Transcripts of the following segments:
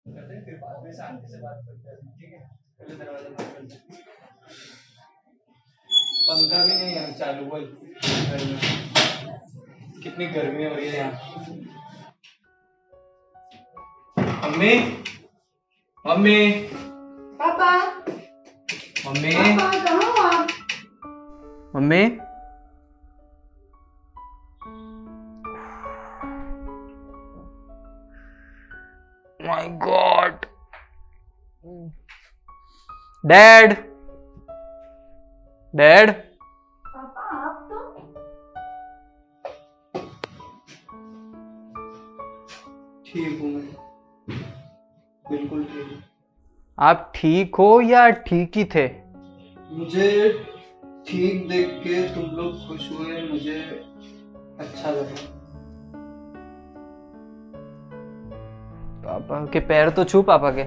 करते हैं, फिर बाद में शांति से बात करते हैं, ठीक है? पहले दरवाजा बंद कर दे। पंखा भी नहीं है चालू, बोल घर में कितनी गर्मी हो रही है यहाँ। मम्मी, मम्मी, पापा, मम्मी, पापा कहाँ हो आप? Mummy, my God, dad, dad, पापा आप तो ठीक हूँ मैं, बिल्कुल ठीक हूँ। आप ठीक हो या ठीक ही थे? मुझे ठीक देख के तुम लोग खुश हुए, मुझे अच्छा लगा। पापा के पैर तो छू, पापा के।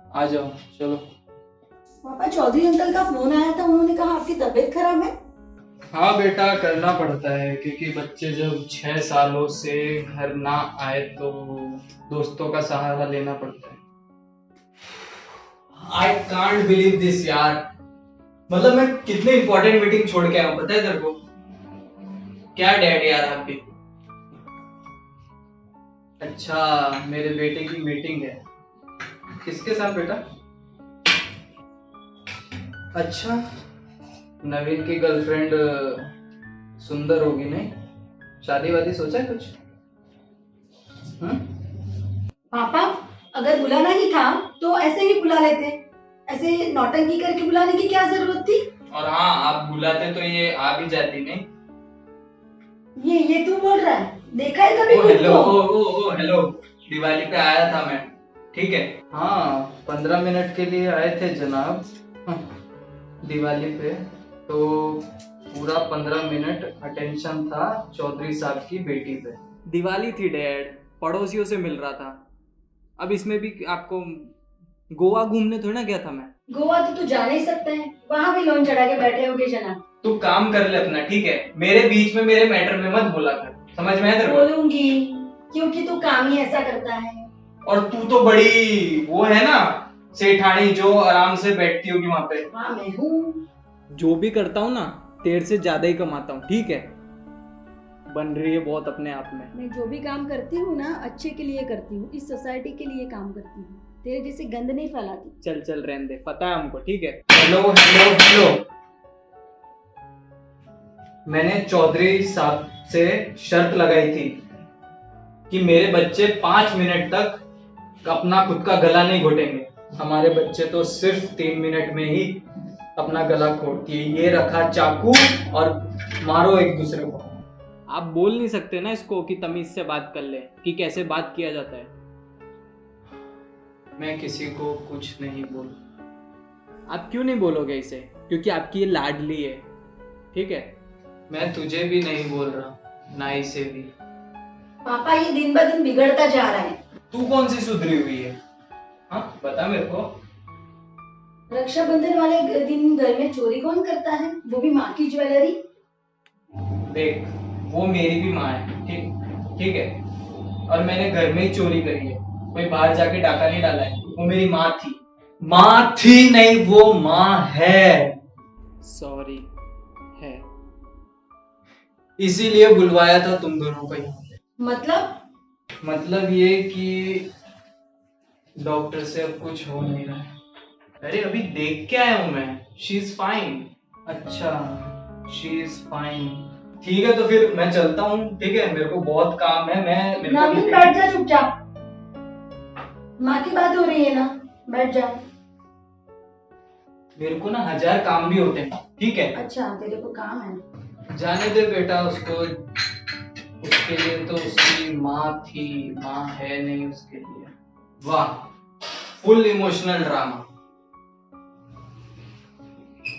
आ जाओ, चलो। पापा चौधरी अंकल का फोन आया था, उन्होंने कहा आपकी तबीयत खराब है। हाँ बेटा, करना पड़ता है क्योंकि बच्चे जब 6 सालों से घर ना आए तो दोस्तों का सहारा लेना पड़ता है। आई कांट बिलीव दिस यार, मतलब मैं कितने इंपॉर्टेंट मीटिंग छोड़ के आया हूँ, पता है तेरे को? क्या डैड यार आप भी। अच्छा, मेरे बेटे की मीटिंग है। किसके साथ बेटा? अच्छा, नवीन की गर्लफ्रेंड सुंदर होगी नहीं? शादी वादी सोचा है कुछ? पापा अगर बुलाना ही था तो ऐसे ही बुला लेते, ऐसे नौटंकी करके बुलाने की क्या जरूरत थी? और हाँ, आप बुलाते तो ये आ भी जाती नहीं। ये तू बोल रहा है? देखा है कभी ओ खुद हेलो, को? ओ हेलो, दिवाली पे आया था मैं, ठीक है? हाँ, 15 मिनट के लिए आए थे जनाब, दिवाली पे। तो पूरा 15 मिनट अटेंशन था चौधरी साहब की बेटी पे। दिवाली थी डैड, पड़ोसियों से मिल रहा था। अब इसमें भी आपको गोवा घूमने थोड़ी ना गया था मैं। गोवा तो तू जा नहीं सकता है, वहाँ भी लोन चढ़ा के बैठे होगे जनाब। तू काम कर ले अपना, ठीक है? मेरे बीच में मेरे मैटर में मत बोला कर, समझ में है तेरे को? बोलूंगी, क्योंकि तू काम ही ऐसा करता है। और तू तो बड़ी वो है ना, सेठानी, जो आराम से बैठती होगी वहां पे। हाँ मैं हूँ। जो भी करता हूँ ना, तेरे से ज्यादा ही कमाता हूँ, ठीक है? बन रही है बहुत अपने आप में। मैं जो भी काम करती हूँ ना, अच्छे के लिए करती हूँ, इस सोसाइटी के लिए काम करती हूँ, तेरे जैसे गंद नहीं फैलाती। चल चल रहने दे, पता है हमको, ठीक है? हेलो हेलो हेलो, मैंने चौधरी साहब से शर्त लगाई थी कि मेरे बच्चे 5 मिनट तक अपना खुद का गला नहीं घोटेंगे। हमारे बच्चे तो सिर्फ 3 मिनट में ही अपना गला घोटती है। ये रखा चाकू और मारो एक दूसरे को। आप बोल नहीं सकते ना इसको कि तमीज से बात कर ले, कि कैसे बात किया जाता है? मैं किसी को कुछ नहीं बोल। आप क्यों नहीं बोलोगे इसे? क्योंकि आपकी ये लाडली है, ठीक है? मैं तुझे भी नहीं बोल रहा, ना इसे भी। पापा ये दिन ब दिन बिगड़ता जा रहा है। तू कौन सी सुधरी हुई है? हाँ बता मेरे को। रक्षाबंधन वाले दिन घर में चोरी कौन करता है, वो भी माँ की ज्वेलरी। देख, वो मेरी भी माँ है, ठीक ठीक है? और मैंने घर में ही चोरी करी है, कोई बाहर जाके डाका नहीं डाला है। वो मेरी माँ थी। माँ थी नहीं, वो माँ है। सॉरी, है। इसीलिए बुलवाया था तुम दोनों को यहाँ पे। मतलब ये कि डॉक्टर से अब कुछ हो नहीं रहा है। अरे अभी देख के आया हूं मैं, शी इज फाइन। अच्छा, शी इज फाइन, ठीक है? तो फिर मैं चलता हूँ, ठीक है? मेरे को बहुत काम है। मैं नवीन बैठ जा चुपचाप, माँ की बात हो रही है ना, बैठ जा। मेरे को ना 1000 काम भी होते हैं, ठीक है? अच्छा तेरे को काम है। जाने दे बेटा उसको, उसके लिए तो उसकी माँ थी, माँ है नहीं उसके लिए। वाह, फुल इमोशनल ड्रामा।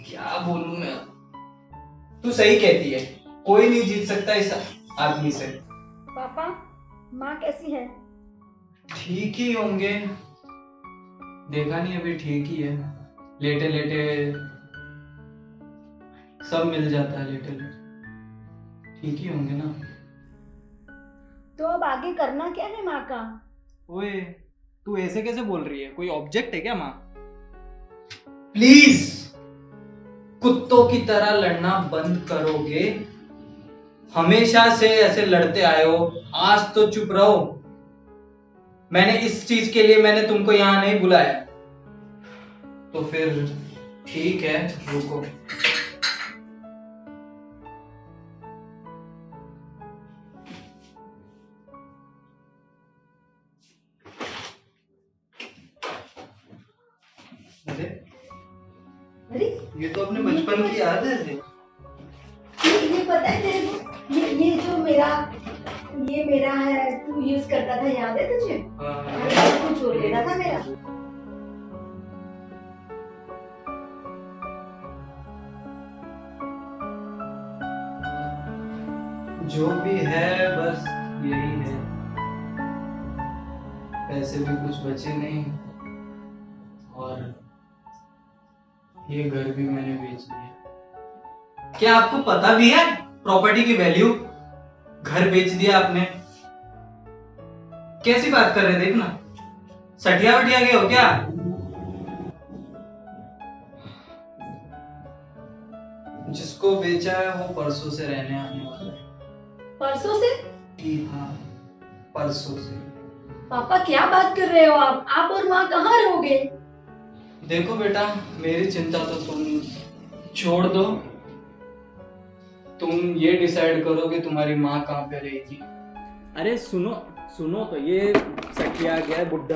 क्या बोलूं मैं? तू सही कहती है, कोई नहीं जीत सकता इस आदमी से। पापा माँ कैसी है? ठीक ही होंगे, देखा नहीं अभी, ठीक ही है। लेटे लेटे सब मिल जाता है, लेटे लेटे ठीक ही होंगे ना। तो अब आगे करना क्या है माँ का? ओए, तू ऐसे कैसे बोल रही है? कोई ऑब्जेक्ट है क्या माँ? प्लीज, कुत्तों की तरह लड़ना बंद करोगे? हमेशा से ऐसे लड़ते आए हो, आज तो चुप रहो। मैंने इस चीज के लिए मैंने तुमको यहाँ नहीं बुलाया, तो फिर ठीक है, रुको। अरे अरे ये तो अपने बचपन की याद है। ये पता है तेरे को, ये जो ये मेरा है, तू यूज करता था, याद है तुझे? तू चोर लेता था मेरा। जो भी है बस यही है, पैसे भी कुछ बचे नहीं और ये घर भी मैंने बेच दिया। क्या आपको पता भी है प्रॉपर्टी की वैल्यू? घर बेच दिया आपने। कैसी बात कर रहे, देखना सटिया वटिया गए हो क्या? जिसको बेचा है वो परसों से रहने आने वाला है। परसों से? हाँ, परसों से। पापा क्या बात कर रहे हो आप और माँ कहाँ रहोगे? देखो बेटा, मेरी चिंता तो तुम छोड़ दो, तुम ये डिसाइड करो कि तुम्हारी माँ कहाँ पे रहेगी। अरे सुनो सुनो, तो ये सटिया गया बुड्ढा।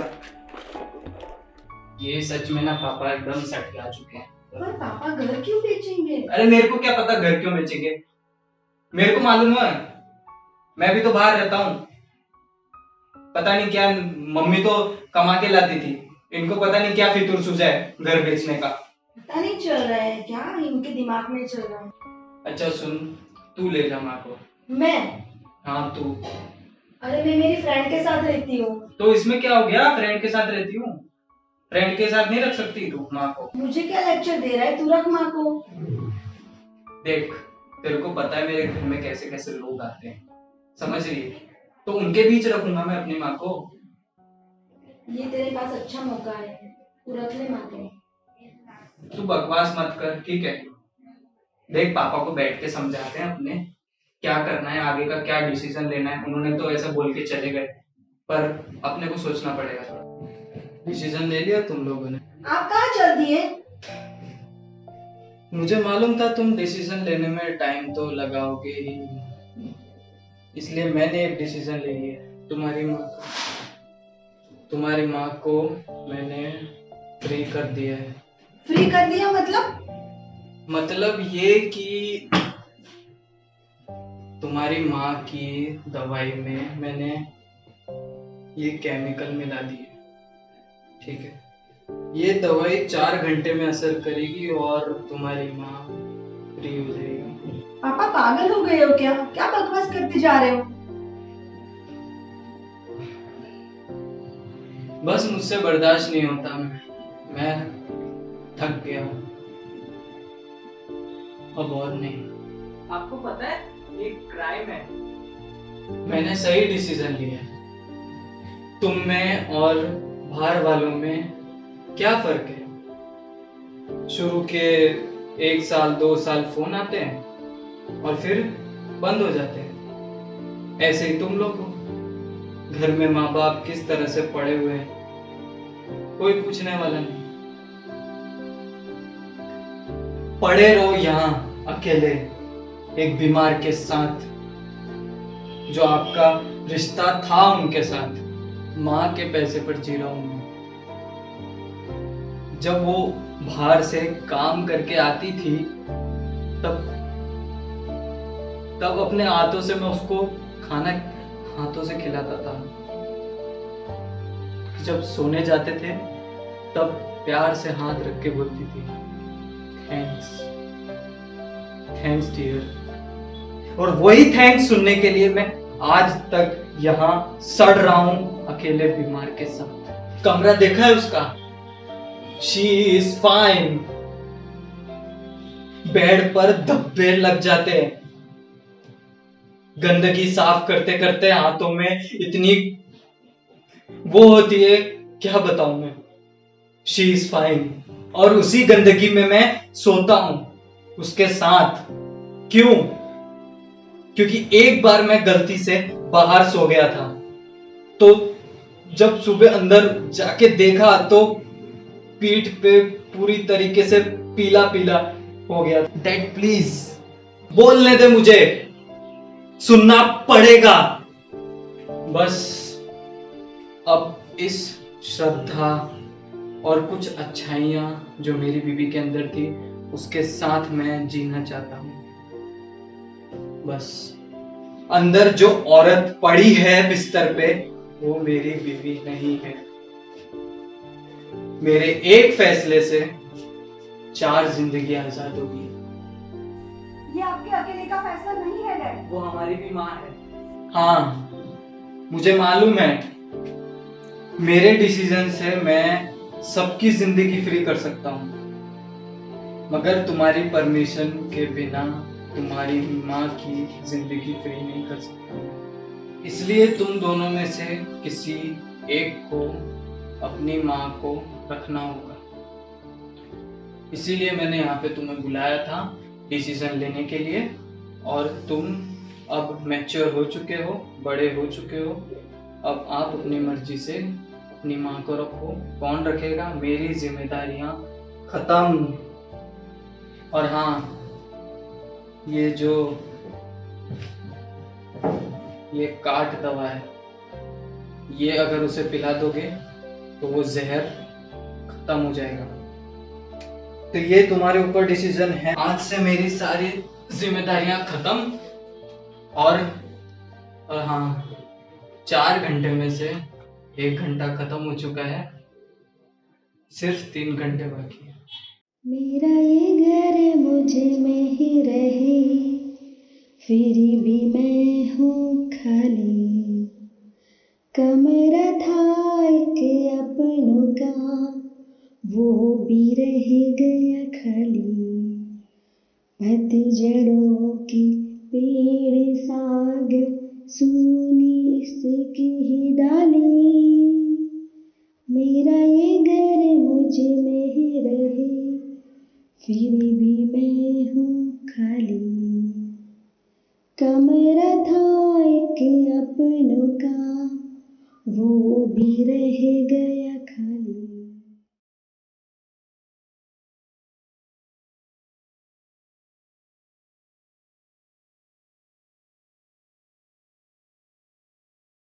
ये सच में ना पापा एकदम सटिया चुके हैं। पर पापा घर क्यों बेचेंगे? अरे मेरे को क्या पता घर क्यों बेचेंगे, मेरे को मालूम है, मैं भी तो बाहर रहता हूँ। पता नहीं क्या मम्मी तो कमा के लाती थी, इनको पता नहीं क्या फितूर सूझा है घर बेचने का। पता नहीं चल रहा है क्या इनके दिमाग में चल रहा है। अच्छा सुन, तू ले जा माँ को। मैं? हाँ तू। अरे मैं मेरी फ्रेंड के साथ रहती हूँ। तो इसमें क्या हो गया, फ्रेंड के साथ रहती हूँ, फ्रेंड के साथ नहीं रख सकती तू माँ को? मुझे क्या लेक्चर दे रहा है, तू रख माँ को। देख, तेरे को पता है मेरे घर में कैसे कैसे लोग आते हैं, समझ रही है? तो उनके बीच रखूंगा मैं अपनी माँ को? ये तेरे पास अच्छा मौका है, तू रख ले माँ को। तू बकवास मत कर, ठीक है? देख, पापा को बैठ के समझाते हैं अपने, क्या करना है, आगे का क्या डिसीजन लेना है। उन्होंने तो ऐसा बोल के चले गए, पर अपने को सोचना पड़ेगा थोड़ा। डिसीजन ले लिया तुम लोगों ने? आप कहाँ चल दिए? मुझे मालूम था तुम डिसीजन लेने में टाइम तो लगाओगे ही, इसलिए मैंने एक डिसीजन ले लिया। तुम्हारी माँ को मैंने फ्री कर दिया है। फ्री कर दिया मतलब? मतलब ये कि तुम्हारी माँ की दवाई में मैंने ये केमिकल मिला दिए, ठीक है? ये दवाई 4 घंटे में असर करेगी और तुम्हारी माँ फ्री हो जाएगी। पापा पागल हो गए हो क्या? क्या बकवास करते जा रहे हो? बस मुझसे बर्दाश्त नहीं होता, मैं थक गया हूँ अब और नहीं। आपको पता है ये क्राइम है। मैंने सही डिसीजन लिया है। तुम में और बाहर वालों में क्या फर्क है? शुरू के 1 साल 2 साल फोन आते हैं और फिर बंद हो जाते हैं। ऐसे ही तुम लोग हो, घर में माँ बाप किस तरह से पड़े हुए हैं, कोई पूछने वाला नहीं। पड़े रहो यहाँ अकेले एक बीमार के साथ, जो आपका रिश्ता था उनके साथ। माँ के पैसे पर जी रहा हूं। जब वो बाहर से काम करके आती थी तब अपने हाथों से मैं उसको खाना हाथों से खिलाता था। जब सोने जाते थे तब प्यार से हाथ रख के बोलती थी, थैंक्स डियर। और वही थैंक्स सुनने के लिए मैं आज तक यहाँ सड़ रहा हूँ अकेले बीमार के साथ। कमरा देखा है उसका? She is fine. बेड पर धब्बे लग जाते हैं, गंदगी साफ करते करते हाथों में इतनी वो होती है, क्या बताऊं मैं। शी इज फाइन, और उसी गंदगी में मैं सोता हूं उसके साथ। क्यों? क्योंकि एक बार मैं गलती से बाहर सो गया था, तो जब सुबह अंदर जाके देखा तो पीठ पे पूरी तरीके से पीला पीला हो गया। डैड प्लीज बोलने दे मुझे, सुनना पड़ेगा। बस अब इस श्रद्धा और कुछ अच्छाइयां जो मेरी बीवी के अंदर थी उसके साथ मैं जीना चाहता हूं। बस अंदर जो औरत पड़ी है बिस्तर पे वो मेरी बीवी नहीं है। मेरे एक फैसले से 4 जिंदगी आजाद होगी। ये आपके अकेले का फैसला नहीं है डैड, वो हमारी भी माँ है। हाँ, मुझे मालूम है, मेरे डिसीजन से मैं सबकी जिंदगी फ्री कर सकता हूँ, मगर तुम्हारी परमिशन के बिना तुम्हारी माँ की जिंदगी फ्री नहीं कर सकता। इसलिए तुम दोनों में से किसी एक को अपनी माँ को रखना होगा। इसीलिए मैंने यहाँ पे तुम्हें बुलाया था डिसीजन लेने के लिए। और तुम अब मैच्योर हो चुके हो, बड़े हो चुके हो। अब आप अपनी मर्जी से अपनी माँ को रखो। कौन रखेगा? मेरी जिम्मेदारियां खत्म। और हाँ, ये जो ये काट दवा है, ये अगर उसे पिला दोगे तो वो जहर खत्म हो जाएगा। तो ये तुम्हारे ऊपर डिसीजन है। आज से मेरी सारी जिम्मेदारियां खत्म। और हाँ, 4 घंटे में से 1 घंटा खत्म हो चुका है, सिर्फ 3 घंटे बाकी है। मेरा ये घर मुझ में ही रहे, फिर भी मैं हूँ खाली। कमरा था एक अपनों का, वो भी रह गया खाली। पतझड़ों की पेड़ साग सूनी इसकी ही डाली। मेरा ये घर मुझ में ही रहे, फिर भी मैं हूँ खाली। कमरा था एक अपनों का, वो भी रह गया